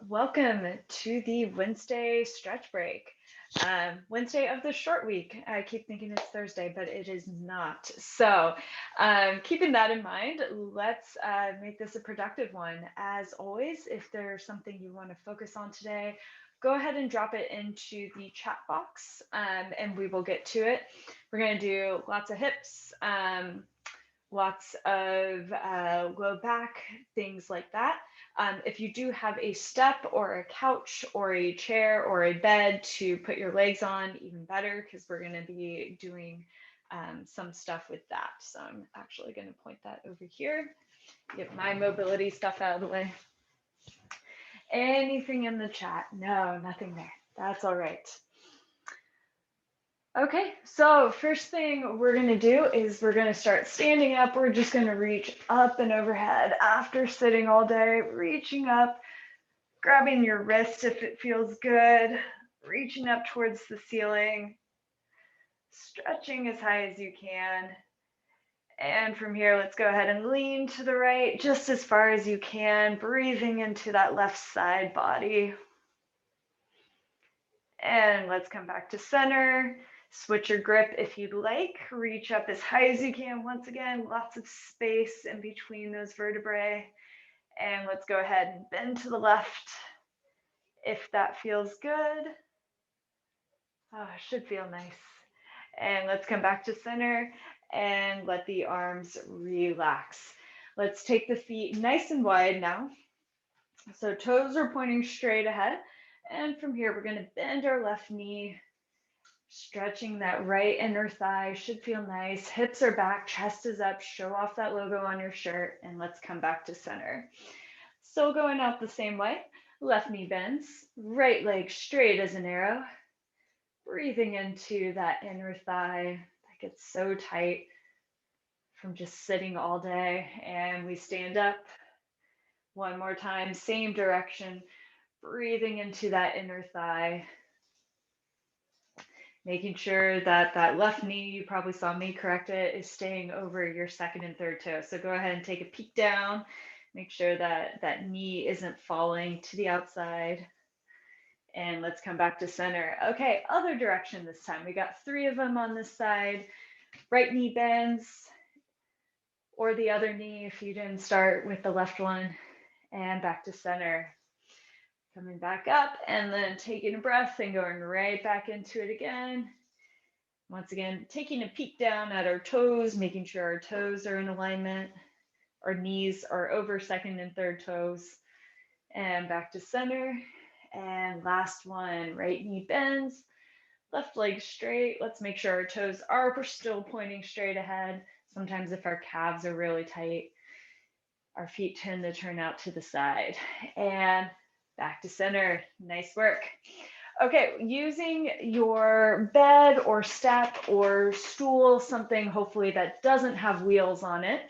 Welcome to the Wednesday stretch break. Wednesday of the short week. I keep thinking it's Thursday, but it is not. So, keeping that in mind, let's make this a productive one. As always, if there's something you want to focus on today, go ahead and drop it into the chat box and we will get to it. We're going to do lots of hips, lots of low back, things like that. If you do have a step or a couch or a chair or a bed to put your legs on, even better, because we're going to be doing some stuff with that. So I'm actually going to point that over here, get my mobility stuff out of the way. Anything in the chat? No, nothing there. That's all right. Okay, so first thing we're gonna do is we're gonna start standing up. We're just gonna reach up and overhead after sitting all day, reaching up, grabbing your wrist if it feels good, reaching up towards the ceiling, stretching as high as you can. And from here, let's go ahead and lean to the right just as far as you can, breathing into that left side body. And let's come back to center. Switch your grip if you'd like. Reach up as high as you can. Once again, lots of space in between those vertebrae. And let's go ahead and bend to the left if that feels good. Oh, it should feel nice. And let's come back to center and let the arms relax. Let's take the feet nice and wide now. So toes are pointing straight ahead. And from here, we're going to bend our left knee, stretching that right inner thigh. Should feel nice. Hips are back, chest is up. Show off that logo on your shirt. And let's come back to center. Still going out the same way. Left knee bends, right leg straight as an arrow. Breathing into that inner thigh that gets so tight from just sitting all day. And we stand up. One more time, same direction. Breathing into that inner thigh. Making sure that that left knee, you probably saw me correct it, is staying over your second and third toe. So go ahead and take a peek down. Make sure that that knee isn't falling to the outside. And let's come back to center. Okay, other direction this time. We got 3 of them on this side. Right knee bends, or the other knee if you didn't start with the left one. And back to center. Coming back up and then taking a breath and going right back into it again. Once again, taking a peek down at our toes, making sure our toes are in alignment. Our knees are over second and third toes. And back to center. And last one, right knee bends, left leg straight. Let's make sure our toes are still pointing straight ahead. Sometimes if our calves are really tight, our feet tend to turn out to the side. And back to center. Nice work. Okay, using your bed or step or stool, something hopefully that doesn't have wheels on it,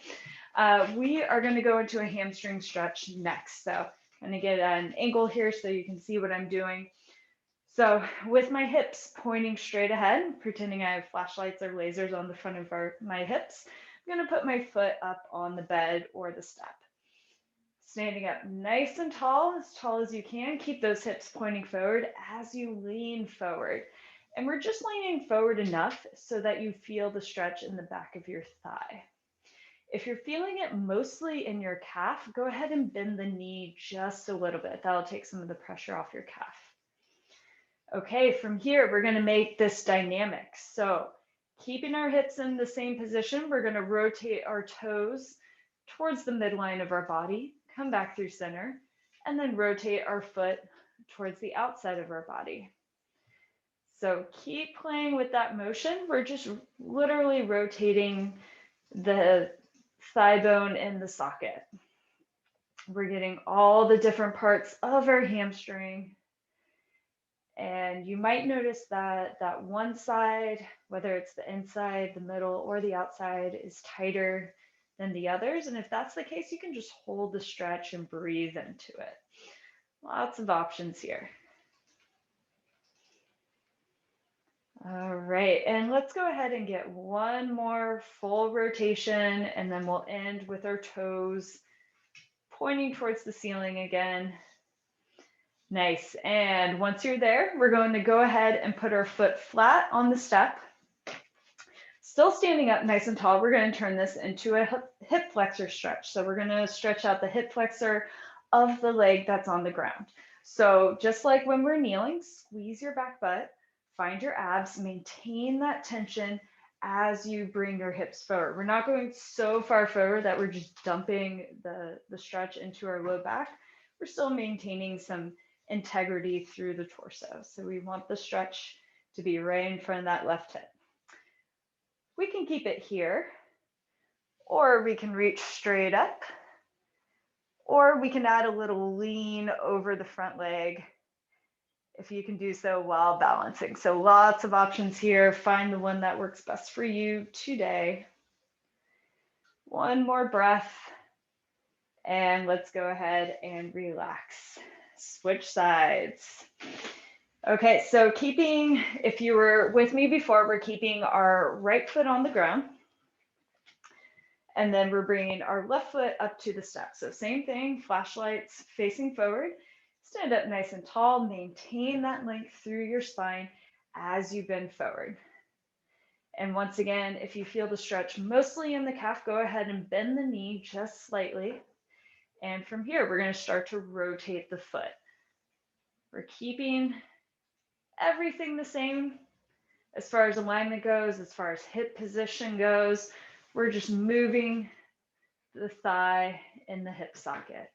we are going to go into a hamstring stretch next. So I'm going to get an angle here so you can see what I'm doing. So with my hips pointing straight ahead, pretending I have flashlights or lasers on the front of my hips, I'm going to put my foot up on the bed or the step. Standing up nice and tall as you can. Keep those hips pointing forward as you lean forward. And we're just leaning forward enough so that you feel the stretch in the back of your thigh. If you're feeling it mostly in your calf, go ahead and bend the knee just a little bit. That'll take some of the pressure off your calf. Okay, from here, we're going to make this dynamic. So keeping our hips in the same position, we're going to rotate our toes towards the midline of our body, come back through center, and then rotate our foot towards the outside of our body. So keep playing with that motion. We're just literally rotating the thigh bone in the socket. We're getting all the different parts of our hamstring. And you might notice that that one side, whether it's the inside, the middle, or the outside, is tighter than the others. And if that's the case, you can just hold the stretch and breathe into it. Lots of options here. All right, and let's go ahead and get one more full rotation, and then we'll end with our toes pointing towards the ceiling again. Nice. And once you're there, we're going to go ahead and put our foot flat on the step. Still standing up nice and tall, we're going to turn this into a hip flexor stretch. So we're going to stretch out the hip flexor of the leg that's on the ground. So just like when we're kneeling, squeeze your back butt, find your abs, maintain that tension as you bring your hips forward. We're not going so far forward that we're just dumping the stretch into our low back. We're still maintaining some integrity through the torso. So we want the stretch to be right in front of that left hip. We can keep it here, or we can reach straight up, or we can add a little lean over the front leg if you can do so while balancing. So lots of options here. Find the one that works best for you today. One more breath, and let's go ahead and relax. Switch sides. Okay, so if you were with me before, we're keeping our right foot on the ground. And then we're bringing our left foot up to the step. So same thing, flashlights facing forward. Stand up nice and tall, maintain that length through your spine as you bend forward. And once again, if you feel the stretch mostly in the calf, go ahead and bend the knee just slightly. And from here, we're going to start to rotate the foot. We're keeping everything the same as far as alignment goes, as far as hip position goes. We're just moving the thigh in the hip socket.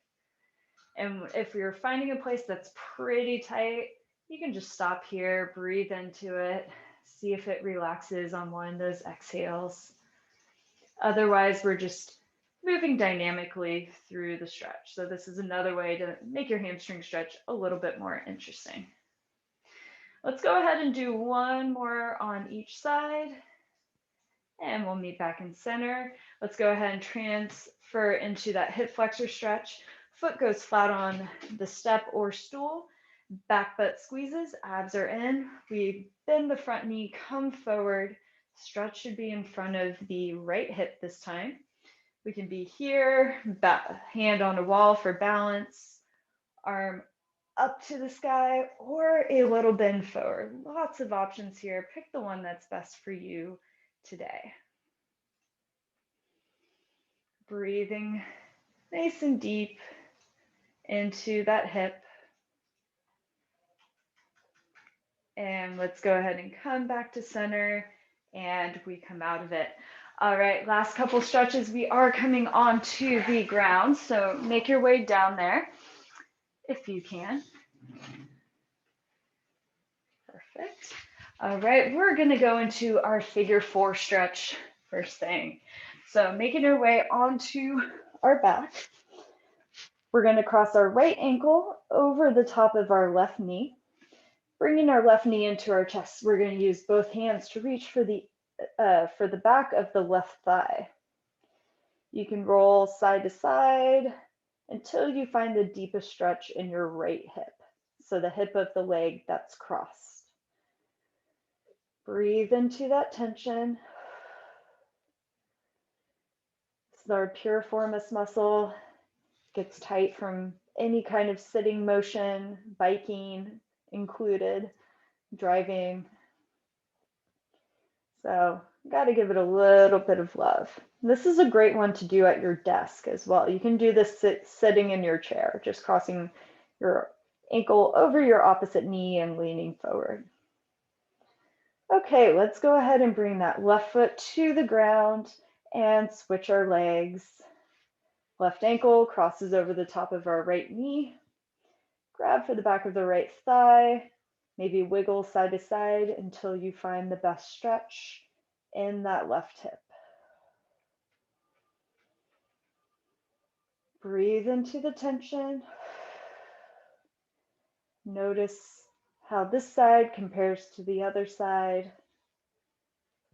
And if you're finding a place that's pretty tight, you can just stop here, breathe into it, see if it relaxes on one of those exhales. Otherwise, we're just moving dynamically through the stretch. So this is another way to make your hamstring stretch a little bit more interesting. Let's go ahead and do one more on each side, and we'll meet back in center. Let's go ahead and transfer into that hip flexor stretch. Foot goes flat on the step or stool. Back butt squeezes, abs are in. We bend the front knee, come forward. Stretch should be in front of the right hip this time. We can be here, hand on a wall for balance, arm up to the sky, or a little bend forward. Lots of options here. Pick the one that's best for you today. Breathing nice and deep into that hip. And let's go ahead and come back to center, and we come out of it. All right, last couple stretches. We are coming onto the ground, so make your way down there if you can. Perfect. All right, we're gonna go into our figure 4 stretch first thing. So making our way onto our back. We're gonna cross our right ankle over the top of our left knee. Bringing our left knee into our chest, we're going to use both hands to reach for the back of the left thigh. You can roll side to side until you find the deepest stretch in your right hip, so the hip of the leg that's crossed. Breathe into that tension. So our piriformis muscle gets tight from any kind of sitting motion, biking included, driving. So got to give it a little bit of love. This is a great one to do at your desk as well. You can do this sitting in your chair, just crossing your ankle over your opposite knee and leaning forward. Okay, let's go ahead and bring that left foot to the ground and switch our legs. Left ankle crosses over the top of our right knee. Grab for the back of the right thigh. Maybe wiggle side to side until you find the best stretch in that left hip. Breathe into the tension. Notice how this side compares to the other side.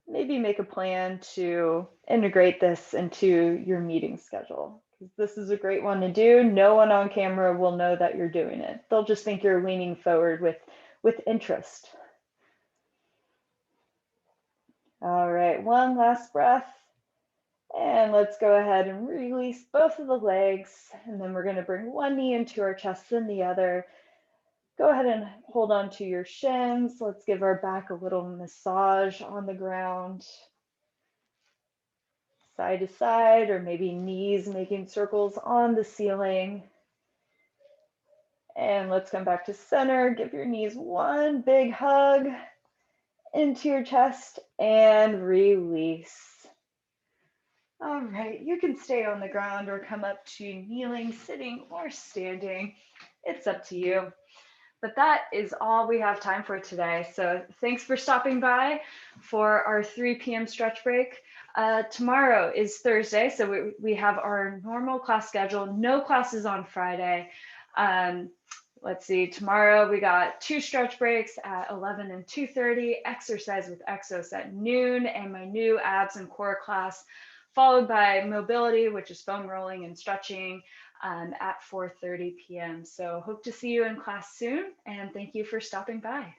Maybe make a plan to integrate this into your meeting schedule. This is a great one to do. No one on camera will know that you're doing it. They'll just think you're leaning forward with interest. All right, one last breath. And let's go ahead and release both of the legs. And then we're going to bring one knee into our chest and the other. Go ahead and hold on to your shins. Let's give our back a little massage on the ground, side to side, or maybe knees making circles on the ceiling. And let's come back to center. Give your knees one big hug into your chest and release. All right, you can stay on the ground or come up to kneeling, sitting, or standing. It's up to you. But that is all we have time for today. So thanks for stopping by for our 3 p.m. stretch break. Tomorrow is Thursday, so we have our normal class schedule. No classes on Friday. Let's see, tomorrow we got 2 stretch breaks at 11 and 2:30, exercise with Exos at noon, and my new abs and core class, followed by mobility, which is foam rolling and stretching, at 4:30 p.m. So hope to see you in class soon, and thank you for stopping by.